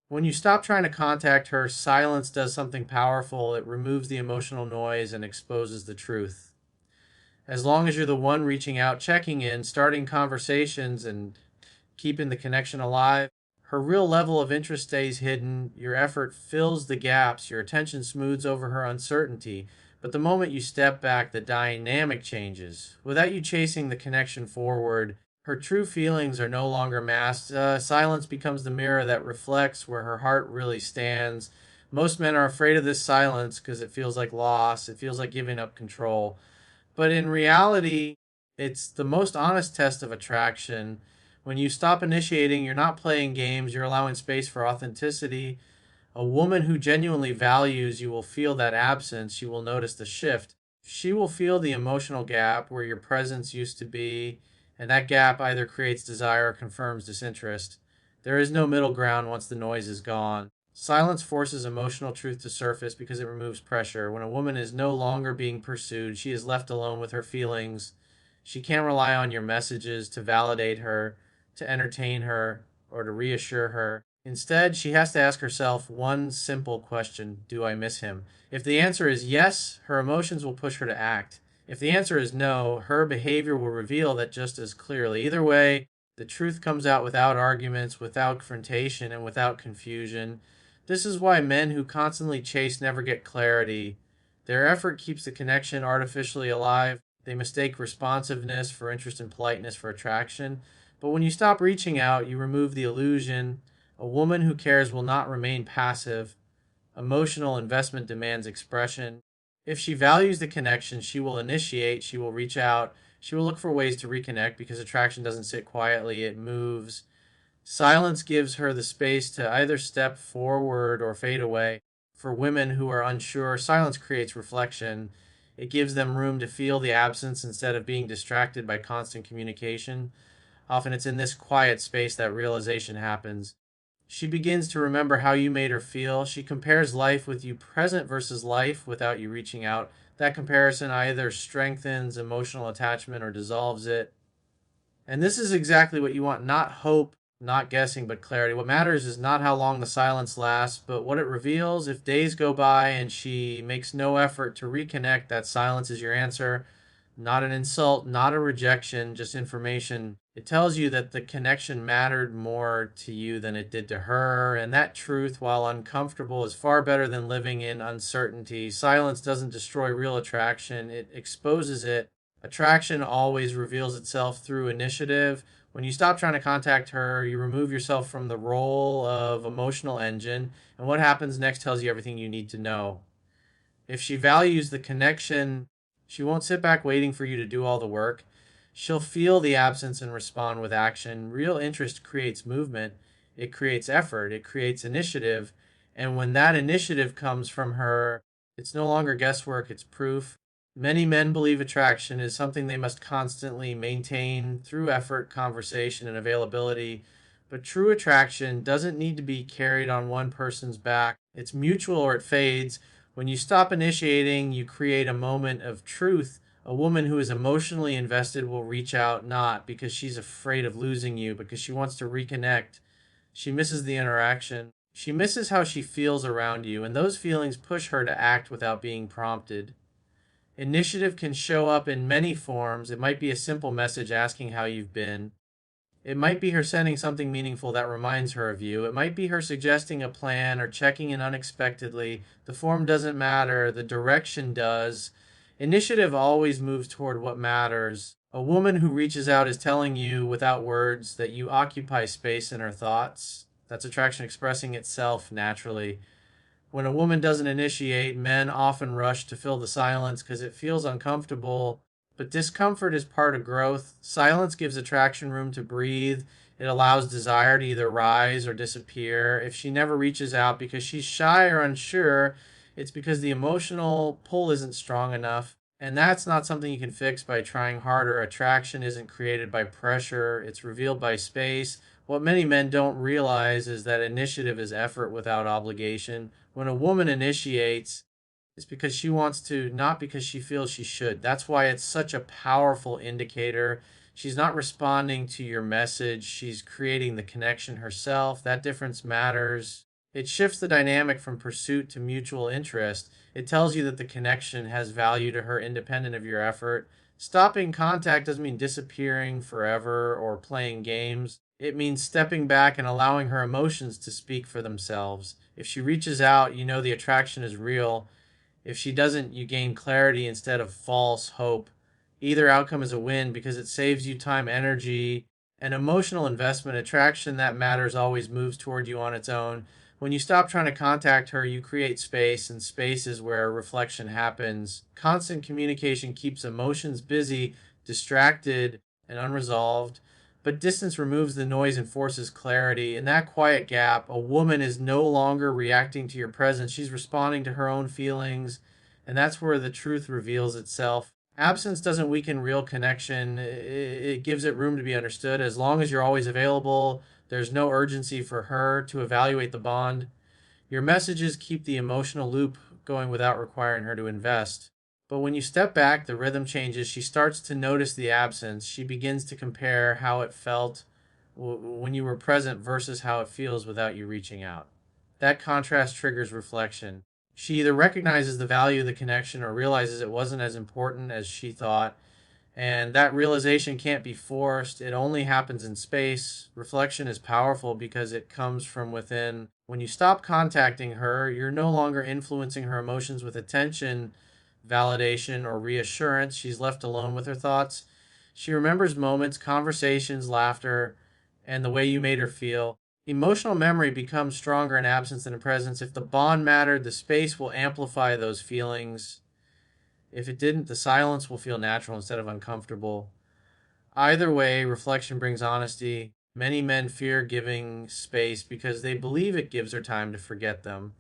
When you stop trying to contact her, silence does something powerful. It removes the emotional noise and exposes the truth. As long as you're the one reaching out, checking in, starting conversations, and keeping the connection alive, her real level of interest stays hidden. Your effort fills the gaps. Your attention smooths over her uncertainty. But the moment you step back, the dynamic changes. Without you chasing the connection forward, her true feelings are no longer masked. Silence becomes the mirror that reflects where her heart really stands. Most men are afraid of this silence because it feels like loss, it feels like giving up control. But in reality, it's the most honest test of attraction. When you stop initiating, you're not playing games, you're allowing space for authenticity. A woman who genuinely values you will feel that absence, you will notice the shift. She will feel the emotional gap where your presence used to be, and that gap either creates desire or confirms disinterest. There is no middle ground once the noise is gone. Silence forces emotional truth to surface because it removes pressure. When a woman is no longer being pursued, she is left alone with her feelings. She can't rely on your messages to validate her, to entertain her, or to reassure her. Instead, she has to ask herself one simple question: do I miss him? If the answer is yes, her emotions will push her to act. If the answer is no, her behavior will reveal that just as clearly. Either way, the truth comes out without arguments, without confrontation, and without confusion. This is why men who constantly chase never get clarity. Their effort keeps the connection artificially alive. They mistake responsiveness for interest and politeness for attraction. But when you stop reaching out, you remove the illusion. A woman who cares will not remain passive. Emotional investment demands expression. If she values the connection, she will initiate, she will reach out, she will look for ways to reconnect because attraction doesn't sit quietly, it moves. Silence gives her the space to either step forward or fade away. For women who are unsure, silence creates reflection. It gives them room to feel the absence instead of being distracted by constant communication. Often it's in this quiet space that realization happens. She begins to remember how you made her feel. She compares life with you present versus life without you reaching out. That comparison either strengthens emotional attachment or dissolves it. And this is exactly what you want: not hope, not guessing, but clarity. What matters is not how long the silence lasts, but what it reveals. If days go by and she makes no effort to reconnect, that silence is your answer. Not an insult, not a rejection, just information. It tells you that the connection mattered more to you than it did to her. And that truth, while uncomfortable, is far better than living in uncertainty. Silence doesn't destroy real attraction, it exposes it. Attraction always reveals itself through initiative. When you stop trying to contact her, you remove yourself from the role of emotional engine, and what happens next tells you everything you need to know. If she values the connection, she won't sit back waiting for you to do all the work. She'll feel the absence and respond with action. Real interest creates movement, it creates effort, it creates initiative. And when that initiative comes from her, it's no longer guesswork, it's proof. Many men believe attraction is something they must constantly maintain through effort, conversation, and availability. But true attraction doesn't need to be carried on one person's back. It's mutual or it fades. When you stop initiating, you create a moment of truth. A woman who is emotionally invested will reach out not because she's afraid of losing you, because she wants to reconnect. She misses the interaction. She misses how she feels around you, and those feelings push her to act without being prompted. Initiative can show up in many forms. It might be a simple message asking how you've been. It might be her sending something meaningful that reminds her of you. It might be her suggesting a plan or checking in unexpectedly. The form doesn't matter, the direction does. Initiative always moves toward what matters. A woman who reaches out is telling you without words that you occupy space in her thoughts. That's attraction expressing itself naturally. When a woman doesn't initiate, men often rush to fill the silence because it feels uncomfortable. But discomfort is part of growth. Silence gives attraction room to breathe. It allows desire to either rise or disappear. If she never reaches out because she's shy or unsure, it's because the emotional pull isn't strong enough. And that's not something you can fix by trying harder. Attraction isn't created by pressure, it's revealed by space. What many men don't realize is that initiative is effort without obligation. When a woman initiates, it's because she wants to, not because she feels she should. That's why it's such a powerful indicator. She's not responding to your message, she's creating the connection herself. That difference matters. It shifts the dynamic from pursuit to mutual interest. It tells you that the connection has value to her independent of your effort. Stopping contact doesn't mean disappearing forever or playing games. It means stepping back and allowing her emotions to speak for themselves. If she reaches out, you know the attraction is real. If she doesn't, you gain clarity instead of false hope. Either outcome is a win because it saves you time, energy, and emotional investment. Attraction that matters always moves toward you on its own. When you stop trying to contact her, you create space, and space is where reflection happens. Constant communication keeps emotions busy, distracted, and unresolved. But distance removes the noise and forces clarity. In that quiet gap, a woman is no longer reacting to your presence. She's responding to her own feelings, and that's where the truth reveals itself. Absence doesn't weaken real connection, it gives it room to be understood. As long as you're always available, there's no urgency for her to evaluate the bond. Your messages keep the emotional loop going without requiring her to invest. But when you step back, the rhythm changes. She starts to notice the absence. She begins to compare how it felt when you were present versus how it feels without you reaching out. That contrast triggers reflection. She either recognizes the value of the connection or realizes it wasn't as important as she thought. And that realization can't be forced. It only happens in space. Reflection is powerful because it comes from within. When you stop contacting her, you're no longer influencing her emotions with attention, validation, or reassurance. She's left alone with her thoughts. She remembers moments, conversations, laughter, and the way you made her feel. Emotional memory becomes stronger in absence than in presence. If the bond mattered, the space will amplify those feelings. If it didn't, the silence will feel natural instead of uncomfortable. Either way, reflection brings honesty. Many men fear giving space because they believe it gives her time to forget them.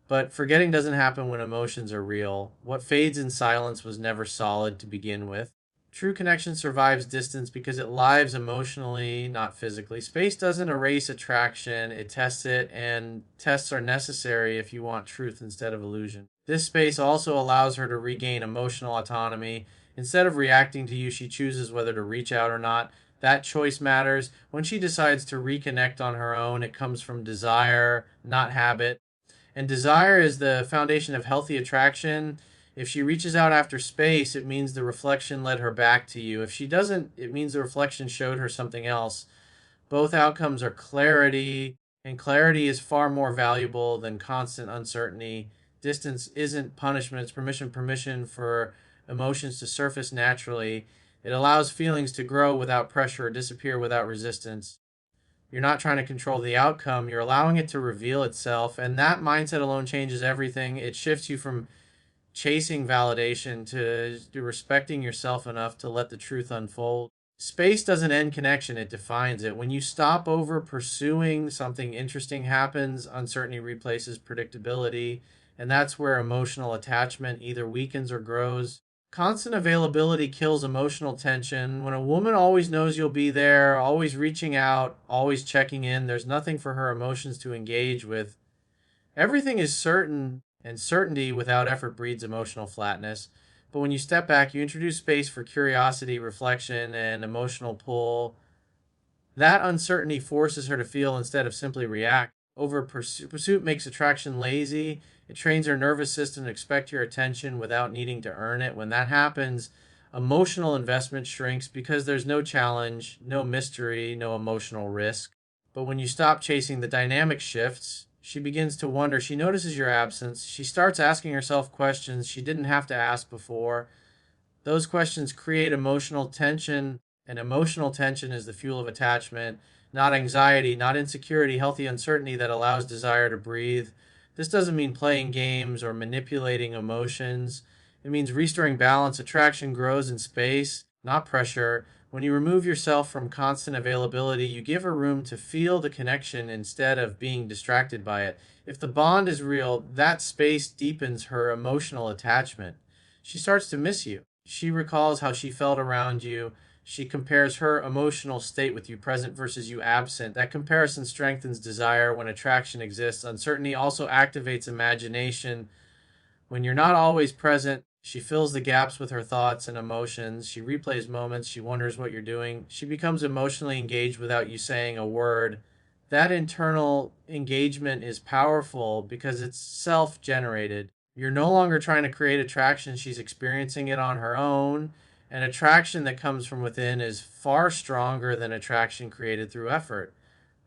But forgetting doesn't happen when emotions are real. What fades in silence was never solid to begin with. True connection survives distance because it lives emotionally, not physically. Space doesn't erase attraction, it tests it, and tests are necessary if you want truth instead of illusion. This space also allows her to regain emotional autonomy. Instead of reacting to you, she chooses whether to reach out or not. That choice matters. When she decides to reconnect on her own, it comes from desire, not habit. And desire is the foundation of healthy attraction. If she reaches out after space, it means the reflection led her back to you. If she doesn't, it means the reflection showed her something else. Both outcomes are clarity, and clarity is far more valuable than constant uncertainty. Distance isn't punishment, it's permission for emotions to surface naturally. It allows feelings to grow without pressure or disappear without resistance. You're not trying to control the outcome, you're allowing it to reveal itself. And that mindset alone changes everything. It shifts you from chasing validation to respecting yourself enough to let the truth unfold. Space doesn't end connection, it defines it. When you stop over pursuing, something interesting happens, uncertainty replaces predictability, and that's where emotional attachment either weakens or grows. Constant availability kills emotional tension. When a woman always knows you'll be there, always reaching out, always checking in, there's nothing for her emotions to engage with. Everything is certain, and certainty without effort breeds emotional flatness. But when you step back, you introduce space for curiosity, reflection, and emotional pull. That uncertainty forces her to feel instead of simply react. Pursuit makes attraction lazy. It trains her nervous system to expect your attention without needing to earn it. When that happens, emotional investment shrinks because there's no challenge, no mystery, no emotional risk. But when you stop chasing, the dynamic shifts. She begins to wonder. She notices your absence. She starts asking herself questions she didn't have to ask before. Those questions create emotional tension, and emotional tension is the fuel of attachment, not anxiety, not insecurity, healthy uncertainty that allows desire to breathe. This doesn't mean playing games or manipulating emotions. It means restoring balance. Attraction grows in space, not pressure. When you remove yourself from constant availability, you give her room to feel the connection instead of being distracted by it. If the bond is real, that space deepens her emotional attachment. She starts to miss you. She recalls how she felt around you. She compares her emotional state with you present versus you absent. That comparison strengthens desire when attraction exists. Uncertainty also activates imagination. When you're not always present, she fills the gaps with her thoughts and emotions. She replays moments. She wonders what you're doing. She becomes emotionally engaged without you saying a word. That internal engagement is powerful because it's self generated. You're no longer trying to create attraction, she's experiencing it on her own. And attraction that comes from within is far stronger than attraction created through effort.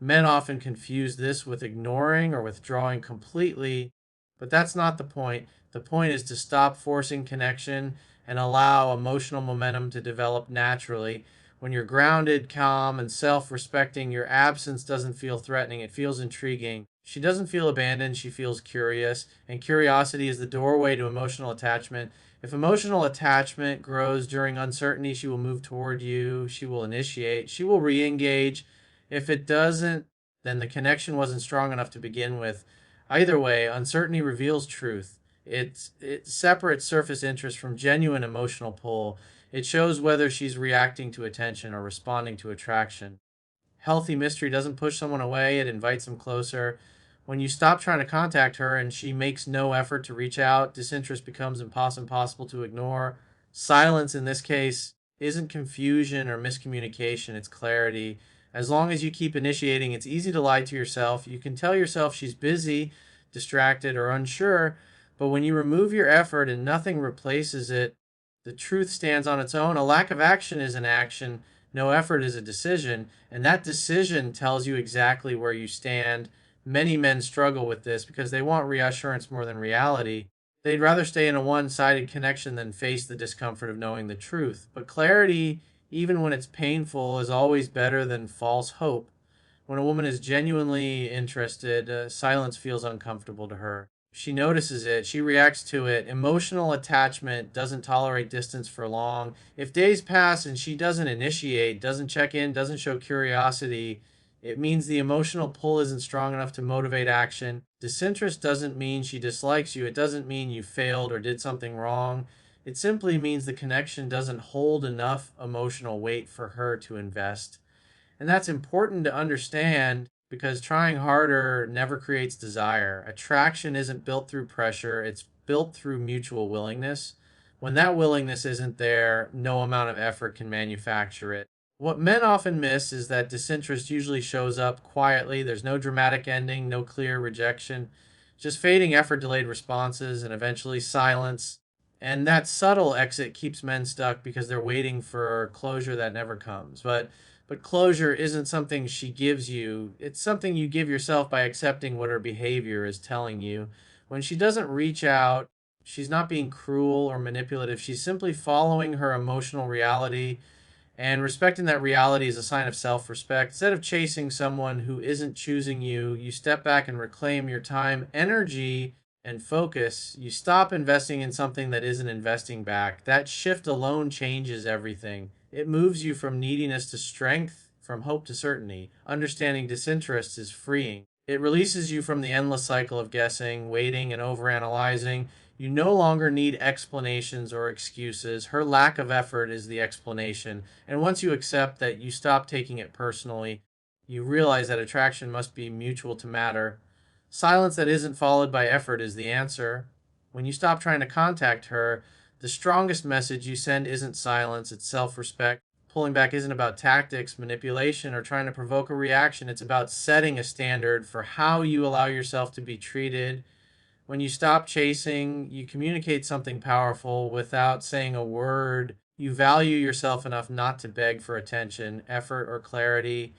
Men often confuse this with ignoring or withdrawing completely, but that's not the point. The point is to stop forcing connection and allow emotional momentum to develop naturally. When you're grounded, calm, and self respecting, your absence doesn't feel threatening, it feels intriguing. She doesn't feel abandoned, she feels curious, and curiosity is the doorway to emotional attachment. If emotional attachment grows during uncertainty, she will move toward you, she will initiate, she will re engage. If it doesn't, then the connection wasn't strong enough to begin with. Either way, uncertainty reveals truth. It separates surface interest from genuine emotional pull. It shows whether she's reacting to attention or responding to attraction. Healthy mystery doesn't push someone away, it invites them closer. When you stop trying to contact her and she makes no effort to reach out, disinterest becomes impossible to ignore. Silence, in this case, isn't confusion or miscommunication, it's clarity. As long as you keep initiating, it's easy to lie to yourself. You can tell yourself she's busy, distracted, or unsure, but when you remove your effort and nothing replaces it, the truth stands on its own. A lack of action is an action, no effort is a decision, and that decision tells you exactly where you stand. Many men struggle with this because they want reassurance more than reality. They'd rather stay in a one sided connection than face the discomfort of knowing the truth. But clarity, even when it's painful, is always better than false hope. When a woman is genuinely interested, silence feels uncomfortable to her. She notices it, she reacts to it. Emotional attachment doesn't tolerate distance for long. If days pass and she doesn't initiate, doesn't check in, doesn't show curiosity, it means the emotional pull isn't strong enough to motivate action. Disinterest doesn't mean she dislikes you, it doesn't mean you failed or did something wrong. It simply means the connection doesn't hold enough emotional weight for her to invest. And that's important to understand because trying harder never creates desire. Attraction isn't built through pressure, it's built through mutual willingness. When that willingness isn't there, no amount of effort can manufacture it. What men often miss is that disinterest usually shows up quietly. There's no dramatic ending, no clear rejection, just fading effort, delayed responses, and eventually silence. And that subtle exit keeps men stuck because they're waiting for closure that never comes. But closure isn't something she gives you. It's something you give yourself by accepting what her behavior is telling you. When she doesn't reach out, she's not being cruel or manipulative. She's simply following her emotional reality, and respecting that reality is a sign of self respect. Instead of chasing someone who isn't choosing you, you step back and reclaim your time, energy, and focus. You stop investing in something that isn't investing back. That shift alone changes everything. It moves you from neediness to strength, from hope to certainty. Understanding disinterest is freeing. It releases you from the endless cycle of guessing, waiting, and overanalyzing. You no longer need explanations or excuses. Her lack of effort is the explanation. And once you accept that, you stop taking it personally. You realize that attraction must be mutual to matter. Silence that isn't followed by effort is the answer. When you stop trying to contact her, the strongest message you send isn't silence, it's self respect. Pulling back isn't about tactics, manipulation, or trying to provoke a reaction. It's about setting a standard for how you allow yourself to be treated. When you stop chasing, you communicate something powerful without saying a word. You value yourself enough not to beg for attention, effort, or clarity,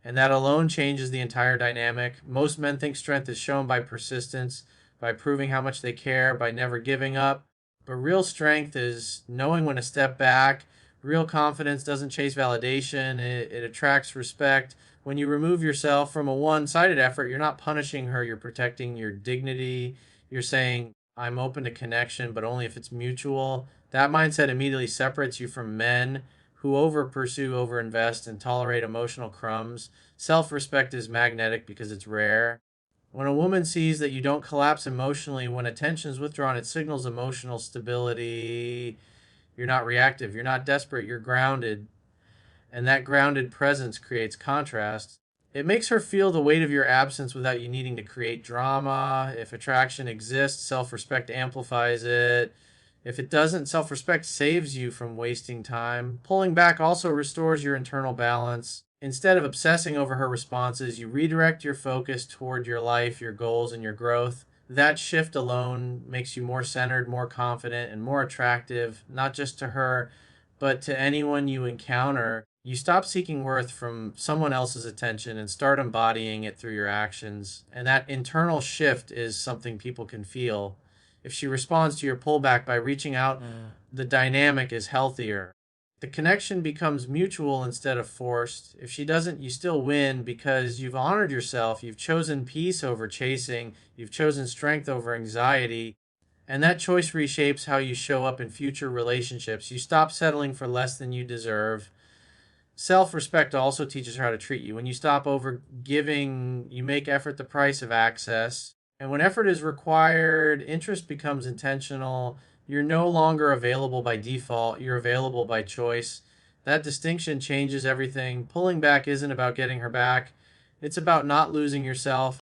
and that alone changes the entire dynamic. Most men think strength is shown by persistence, by proving how much they care, by never giving up. But real strength is knowing when to step back. Real confidence doesn't chase validation, it attracts respect. When you remove yourself from a one sided effort, you're not punishing her, you're protecting your dignity. You're saying, I'm open to connection, but only if it's mutual. That mindset immediately separates you from men who over pursue, over invest, and tolerate emotional crumbs. Self respect is magnetic because it's rare. When a woman sees that you don't collapse emotionally when attention is withdrawn, it signals emotional stability. You're not reactive, you're not desperate, you're grounded, and that grounded presence creates contrast. It makes her feel the weight of your absence without you needing to create drama. If attraction exists, self respect amplifies it. If it doesn't, self respect saves you from wasting time. Pulling back also restores your internal balance. Instead of obsessing over her responses, you redirect your focus toward your life, your goals, and your growth. That shift alone makes you more centered, more confident, and more attractive, not just to her, but to anyone you encounter. You stop seeking worth from someone else's attention and start embodying it through your actions. And that internal shift is something people can feel. If she responds to your pullback by reaching out, the dynamic is healthier. The connection becomes mutual instead of forced. If she doesn't, you still win because you've honored yourself. You've chosen peace over chasing. You've chosen strength over anxiety. And that choice reshapes how you show up in future relationships. You stop settling for less than you deserve. Self respect also teaches her how to treat you. When you stop over giving, you make effort the price of access. And when effort is required, interest becomes intentional. You're no longer available by default, you're available by choice. That distinction changes everything. Pulling back isn't about getting her back, it's about not losing yourself.